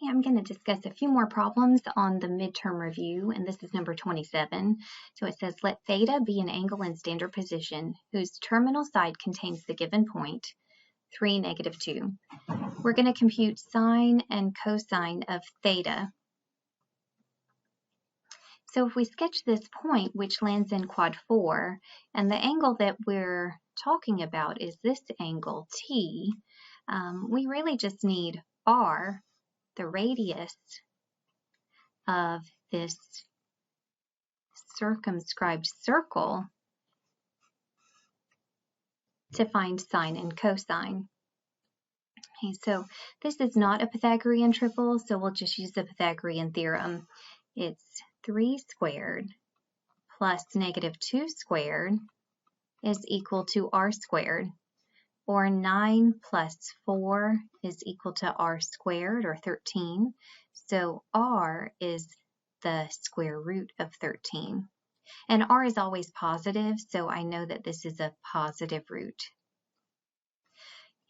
Okay, I'm going to discuss a few more problems on the midterm review, and this is number 27. So it says, let theta be an angle in standard position whose terminal side contains the given point, 3, -2. We're going to compute sine and cosine of theta. So if we sketch this point, which lands in quad 4, and the angle that we're talking about is this angle, T, we really just need R, the radius of this circumscribed circle, to find sine and cosine. Okay, so this is not a Pythagorean triple, so we'll just use the Pythagorean theorem. It's 3 squared plus -2 squared is equal to r squared, or 9 plus 4 is equal to r squared, or 13. So r is the square root of 13. And r is always positive, so I know that this is a positive root.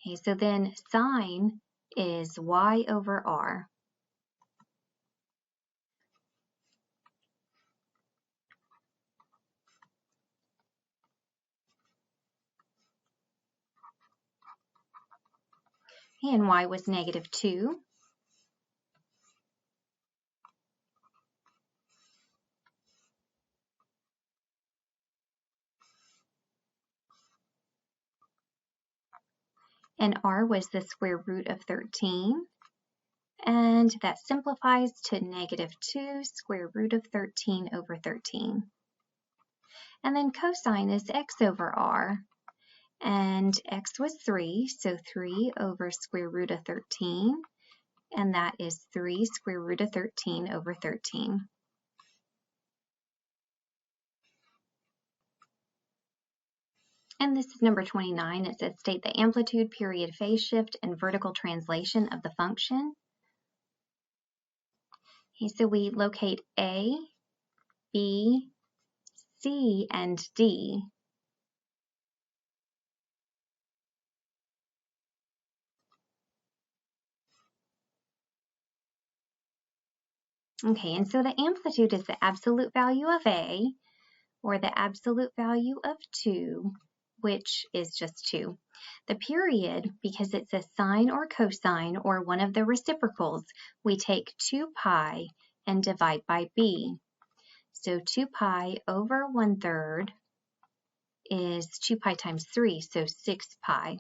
Okay, so then sine is y over r. And y was -2. And r was the square root of 13. And that simplifies to -2 square root of 13 over 13. And then cosine is x over r. And x was 3, so 3 over square root of 13. And that is 3 square root of 13 over 13. And this is number 29. It says state the amplitude, period, phase shift, and vertical translation of the function. Okay, so we locate A, B, C, and D. Okay, and so the amplitude is the absolute value of A, or the absolute value of 2, which is just 2. The period, because it's a sine or cosine or one of the reciprocals, we take 2 pi and divide by b. So 2 pi over 1/3 is 2 pi times 3, so 6 pi.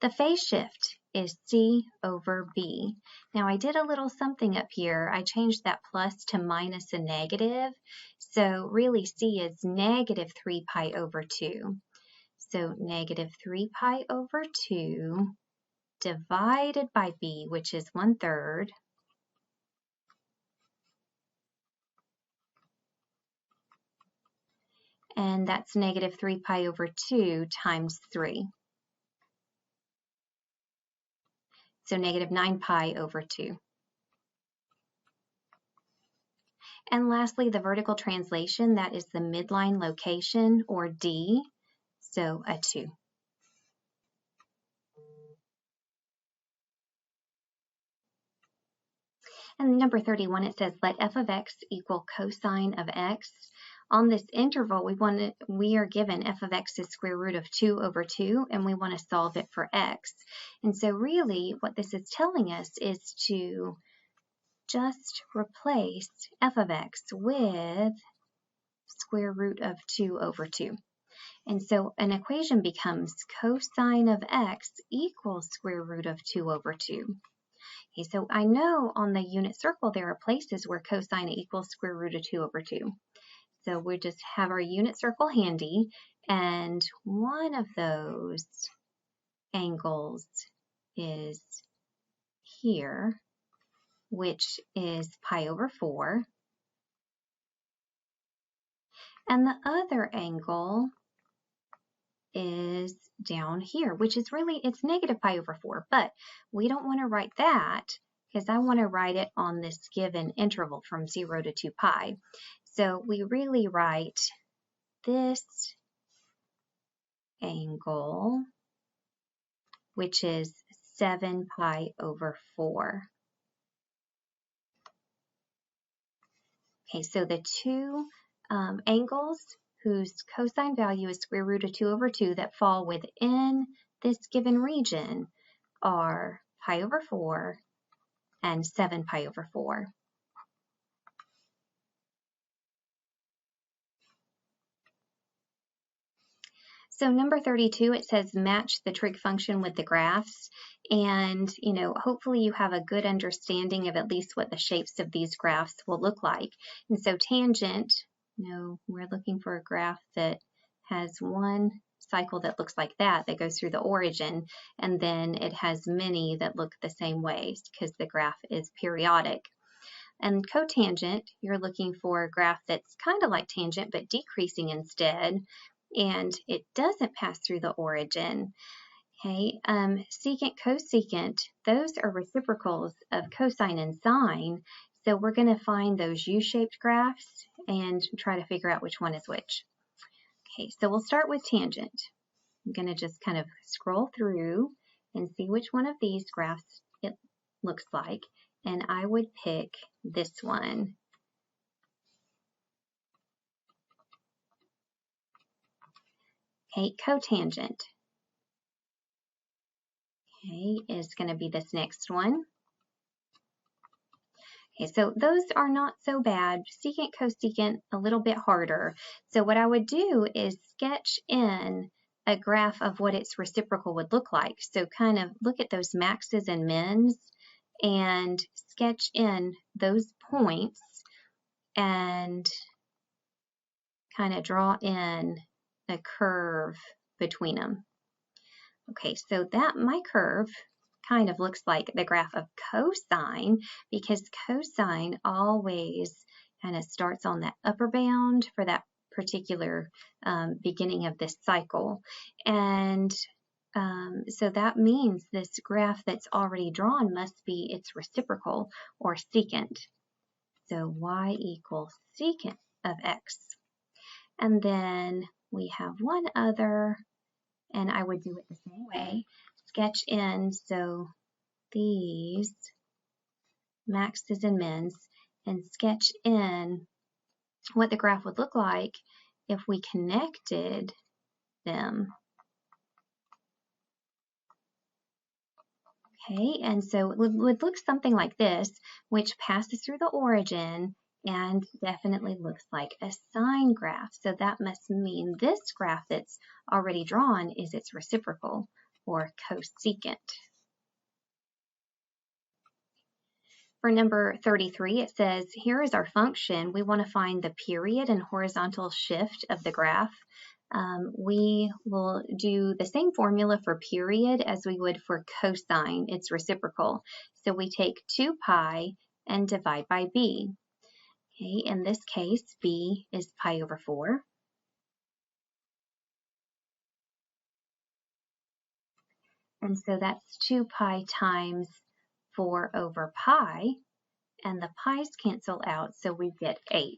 The phase shift is c over b. Now I did a little something up here. I changed that plus to minus a negative. So really c is -3 pi over 2. So -3 pi over 2 divided by b, which is 1/3. And that's -3 pi over 2 times 3. So -9 pi over 2. And lastly, the vertical translation, that is the midline location, or D, so a 2. And number 31, it says let f of x equal cosine of x. On this interval, we are given f of x is square root of 2 over 2, and we want to solve it for x. And so really what this is telling us is to just replace f of x with square root of 2 over 2. And so an equation becomes cosine of x equals square root of 2 over 2. Okay, so I know on the unit circle there are places where cosine equals square root of 2 over 2. So we just have our unit circle handy, and one of those angles is here, which is pi over 4. And the other angle is down here, which is really, it's negative pi over 4, but we don't want to write that because I want to write it on this given interval from 0 to 2 pi. So we really write this angle, which is 7 pi over 4. Okay, so the two angles whose cosine value is square root of 2 over 2 that fall within this given region are pi over 4 and 7 pi over 4. So number 32, it says match the trig function with the graphs. And, hopefully you have a good understanding of at least what the shapes of these graphs will look like. And so tangent, we're looking for a graph that has one cycle that looks like that goes through the origin, and then it has many that look the same way because the graph is periodic. And cotangent, you're looking for a graph that's kind of like tangent but decreasing instead, and it doesn't pass through the origin. Okay, secant, cosecant, those are reciprocals of cosine and sine, so we're going to find those U-shaped graphs and try to figure out which one is which. Okay, so we'll start with tangent. I'm going to just kind of scroll through and see which one of these graphs it looks like, and I would pick this one. Okay, cotangent. Okay, is going to be this next one. Okay, so those are not so bad. Secant, cosecant, a little bit harder. So what I would do is sketch in a graph of what its reciprocal would look like. So kind of look at those maxes and mins and sketch in those points and kind of draw in a curve between them. Okay, so that my curve kind of looks like the graph of cosine, because cosine always kind of starts on that upper bound for that particular beginning of this cycle. And so that means this graph that's already drawn must be its reciprocal, or secant. So y equals secant of x. And then we have one other, and I would do it the same way. Sketch in, so these maxes and mins, and sketch in what the graph would look like if we connected them. Okay, and so it would look something like this, which passes through the origin and definitely looks like a sine graph. So that must mean this graph that's already drawn is its reciprocal, or cosecant. For number 33, it says, here is our function. We want to find the period and horizontal shift of the graph. We will do the same formula for period as we would for cosine. It's reciprocal. So we take 2 pi and divide by b. Okay, in this case, b is pi over 4. And so that's 2 pi times 4 over pi, and the pi's cancel out, so we get 8.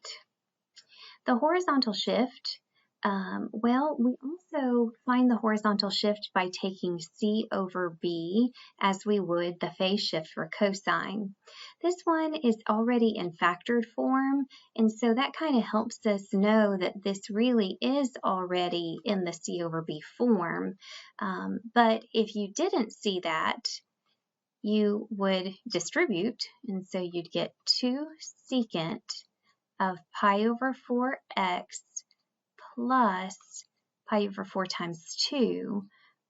The horizontal shift, well, we also find the horizontal shift by taking c over b as we would the phase shift for cosine. This one is already in factored form, and so that kind of helps us know that this really is already in the c over b form. But if you didn't see that, you would distribute, and so you'd get 2 secant of pi over 4x plus pi over 4 times 2,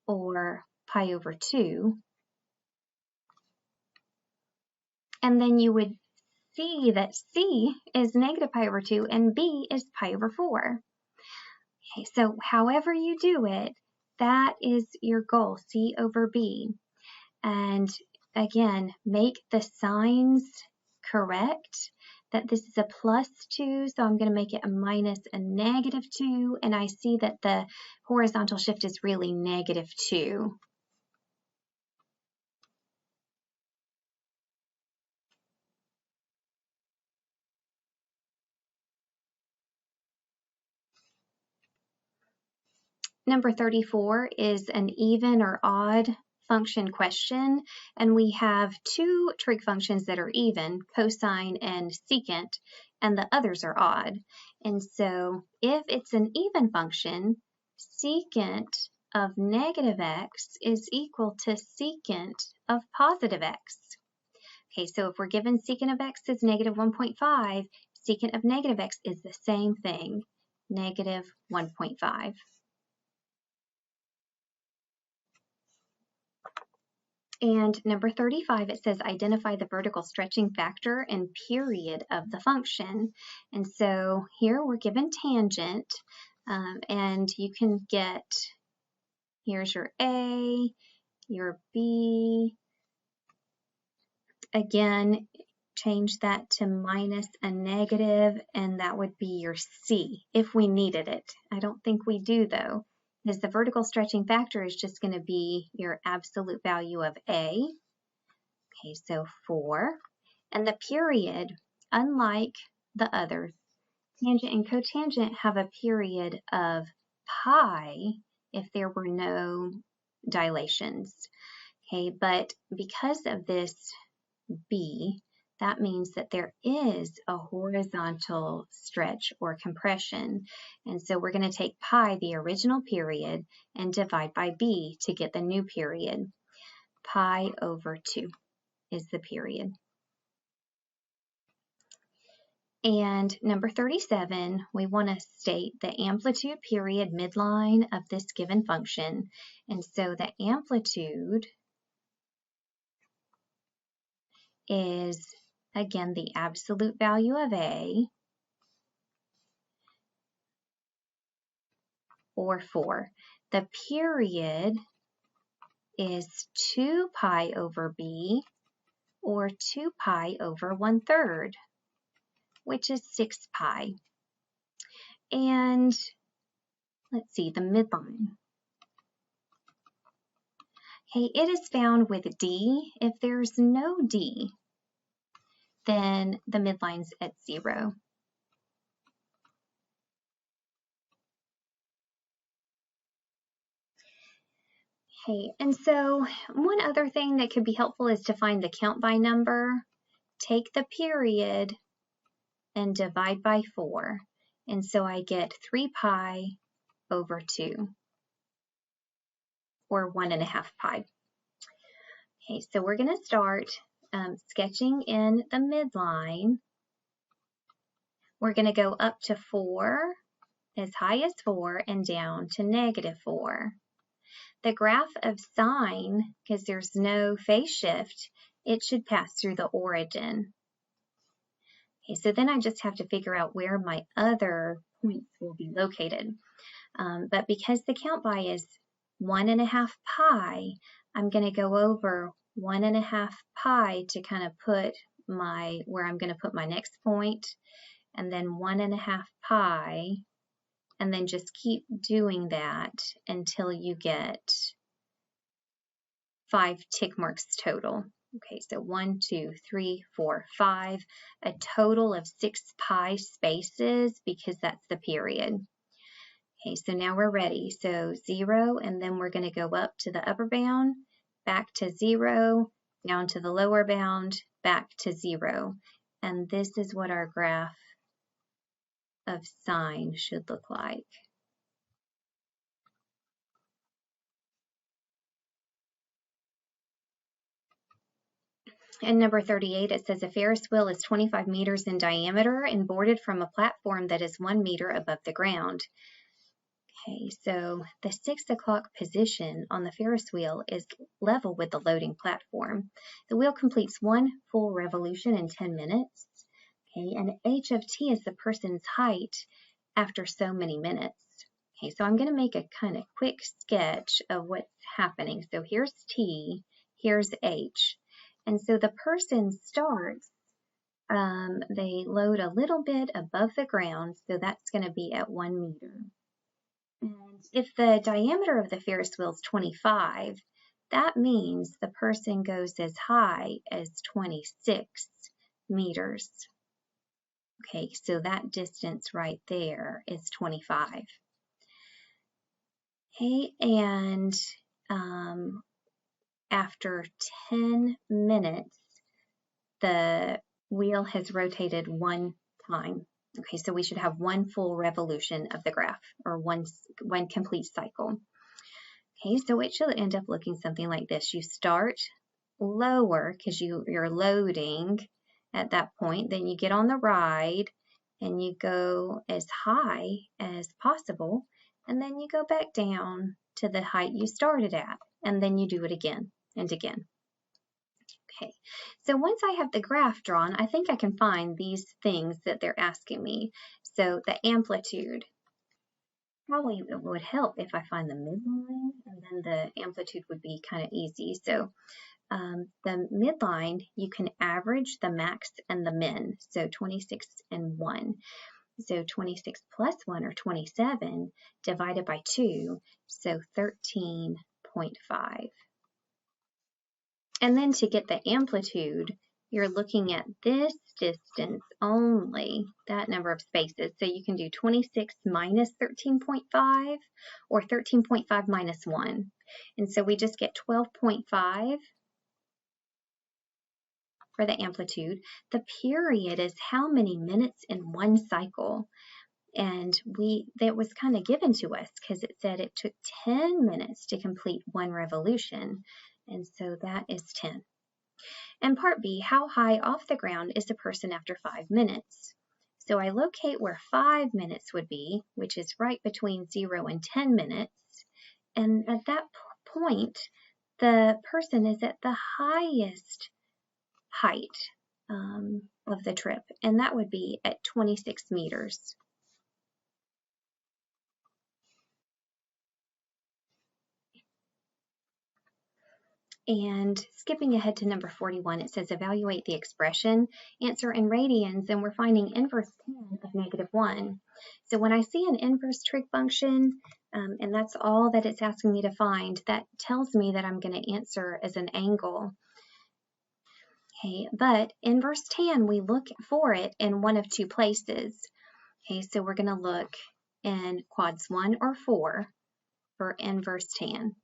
or pi over 2. And then you would see that c is negative pi over 2 and b is pi over 4. Okay, so however you do it, that is your goal, c over b. And again, make the signs correct, that this is a plus 2, so I'm going to make it a minus a negative 2, and I see that the horizontal shift is really negative 2. Number 34 is an even or odd function question, and we have 2 trig functions that are even, cosine and secant, and the others are odd. And so if it's an even function, secant of negative x is equal to secant of positive x. Okay, so if we're given secant of x is negative 1.5, secant of negative x is the same thing, negative 1.5. And number 35, it says identify the vertical stretching factor and period of the function. And so here we're given tangent, and you can get, here's your A, your B. Again, change that to minus a negative, and that would be your C if we needed it. I don't think we do though, because the vertical stretching factor is just going to be your absolute value of A. Okay, so 4. And the period, unlike the others, tangent and cotangent have a period of pi if there were no dilations. Okay, but because of this B, that means that there is a horizontal stretch or compression. And so we're going to take pi, the original period, and divide by B to get the new period. Pi over 2 is the period. And number 37, we want to state the amplitude period midline of this given function. And so the amplitude is, again, the absolute value of A, or 4. The period is 2 pi over B, or 2 pi over 1/3, which is 6 pi. And let's see, the midline. Okay, it is found with D. If there's no D, then the midline's at 0. Okay, and so one other thing that could be helpful is to find the count by number. Take the period and divide by 4. And so I get 3 pi over 2, or 1.5 pi. Okay, so we're going to start sketching in the midline. We're going to go up to 4, as high as 4, and down to negative 4. The graph of sine, because there's no phase shift, it should pass through the origin. Okay, so then I just have to figure out where my other points will be located. But because the count by is 1.5 pi, I'm going to go over 1.5 pi to kind of put where I'm going to put my next point, and then 1.5 pi, and then just keep doing that until you get 5 tick marks total. Okay, so 1, 2, 3, 4, 5, a total of 6 pi spaces because that's the period. Okay, so now we're ready. So 0, and then we're going to go up to the upper bound, back to 0, down to the lower bound, back to 0. And this is what our graph of sine should look like. And number 38, it says a Ferris wheel is 25 meters in diameter and boarded from a platform that is 1 meter above the ground. Okay, so the 6 o'clock position on the Ferris wheel is level with the loading platform. The wheel completes 1 full revolution in 10 minutes. Okay, and h of t is the person's height after so many minutes. Okay, so I'm going to make a kind of quick sketch of what's happening. So here's t, here's h. And so the person starts, they load a little bit above the ground, so that's going to be at 1 meter. And if the diameter of the Ferris wheel is 25, that means the person goes as high as 26 meters. Okay, so that distance right there is 25. Okay, and after 10 minutes, the wheel has rotated 1 fine. Okay, so we should have one full revolution of the graph, or one complete cycle. Okay, so it should end up looking something like this. You start lower because you're loading at that point, then you get on the ride and you go as high as possible, and then you go back down to the height you started at, and then you do it again and again. Okay, so once I have the graph drawn, I think I can find these things that they're asking me. So the amplitude, probably it would help if I find the midline, and then the amplitude would be kind of easy. So the midline, you can average the max and the min, so 26 and 1. So 26 plus 1, or 27, divided by 2, so 13.5. And then to get the amplitude, you're looking at this distance only, that number of spaces. So you can do 26 minus 13.5, or 13.5 minus 1. And so we just get 12.5 for the amplitude. The period is how many minutes in one cycle. And that was kind of given to us because it said it took 10 minutes to complete one revolution. And so that is 10. And part B, how high off the ground is the person after 5 minutes? So I locate where 5 minutes would be, which is right between 0 and 10 minutes. And at that point, the person is at the highest height of the trip, and that would be at 26 meters. And skipping ahead to number 41, it says evaluate the expression, answer in radians, and we're finding inverse tan of -1. So when I see an inverse trig function, and that's all that it's asking me to find, that tells me that I'm going to answer as an angle. Okay, but inverse tan, we look for it in one of two places. Okay, so we're going to look in quads 1 or 4 for inverse tan.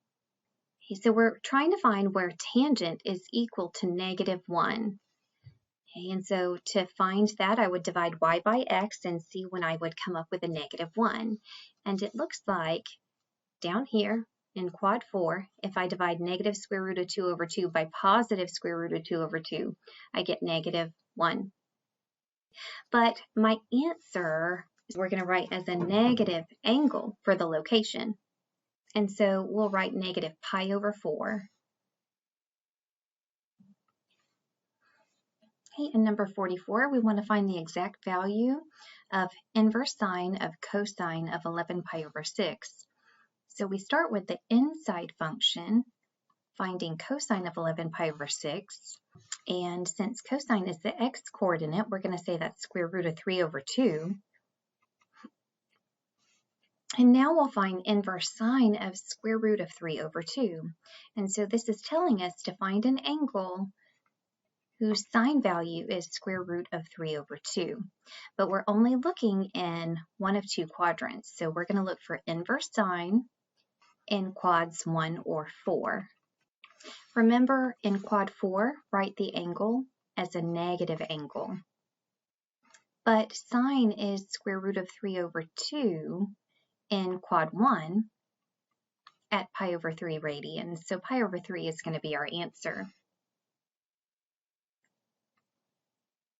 Okay, so we're trying to find where tangent is equal to -1. Okay, and so to find that, I would divide y by x and see when I would come up with a -1. And it looks like down here in quad 4, if I divide -√2/2 by +√2/2, I get -1. But my answer is we're going to write as a negative angle for the location. And so we'll write -π/4. Okay, and number 44, we want to find the exact value of inverse sine of cosine of 11π/6. So we start with the inside function, finding cosine of 11π/6. And since cosine is the x-coordinate, we're going to say that's √3/2. And now we'll find inverse sine of √3/2. And so this is telling us to find an angle whose sine value is √3/2. But we're only looking in one of two quadrants. So we're going to look for inverse sine in quads 1 or 4. Remember, in quad 4, write the angle as a negative angle. But sine is √3/2 in quad 1 at π/3 radians. So π/3 is going to be our answer.